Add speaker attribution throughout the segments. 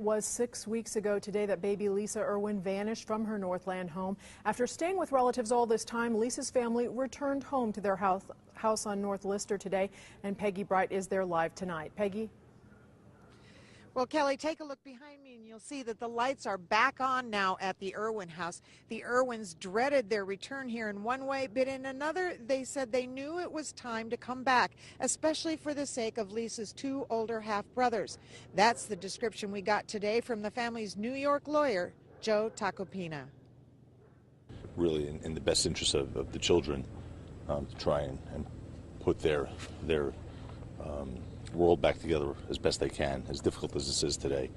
Speaker 1: It was 6 weeks ago today that baby Lisa Irwin vanished from her Northland home. After staying with relatives all this time, Lisa's family returned home to their house on North Lister today, and Peggy Bright is there live tonight. Peggy?
Speaker 2: Well, Kelly, take a look behind me and you'll see that the lights are back on now at the Irwin house. The Irwins dreaded their return here in one way, but in another, they said they knew it was time to come back, especially for the sake of Lisa's two older half-brothers. That's the description we got today from the family's New York lawyer, Joe Tacopina.
Speaker 3: Really in the best interest of the children, to try and put their world back together as best they can, as difficult as this is today,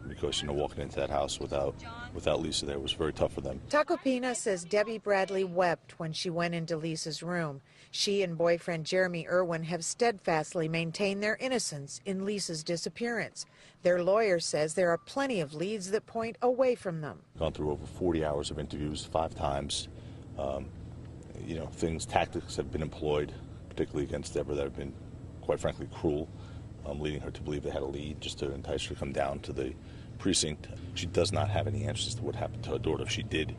Speaker 3: because walking into that house without Lisa there was very tough for them.
Speaker 2: Tacopina says Debbie Bradley wept when she went into Lisa's room. She and boyfriend Jeremy Irwin have steadfastly maintained their innocence in Lisa's disappearance. Their lawyer says there are plenty of leads that point away from them.
Speaker 3: Gone through over 40 hours of interviews 5 times. Tactics have been employed, particularly against Deborah, that have been quite frankly cruel, leading her to believe they had a lead just to entice her to come down to the precinct. She does not have any answers to what happened to her daughter. If she did,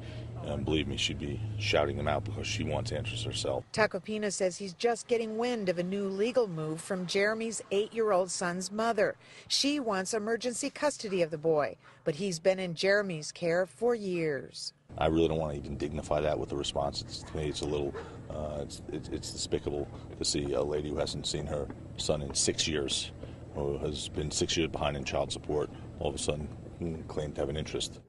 Speaker 3: believe me, she'd be shouting them out because she wants answers herself.
Speaker 2: Tacopina says he's just getting wind of a new legal move from Jeremy's 8-year-old son's mother. She wants emergency custody of the boy, but he's been in Jeremy's care for years.
Speaker 3: I really don't want to even dignify that with a response. To me, it's a little, it's despicable to see a lady who hasn't seen her son in 6 years, who has been 6 years behind in child support, all of a sudden claim to have an interest.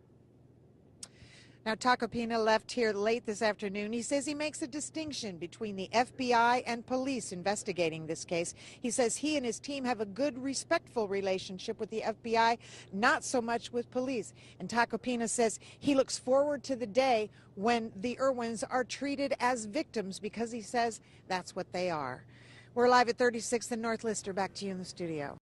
Speaker 2: Now, Tacopina left here late this afternoon. He says he makes a distinction between the FBI and police investigating this case. He says he and his team have a good, respectful relationship with the FBI, not so much with police. And Tacopina says he looks forward to the day when the Irwins are treated as victims, because he says that's what they are. We're live at 36th and North Lister. Back to you in the studio.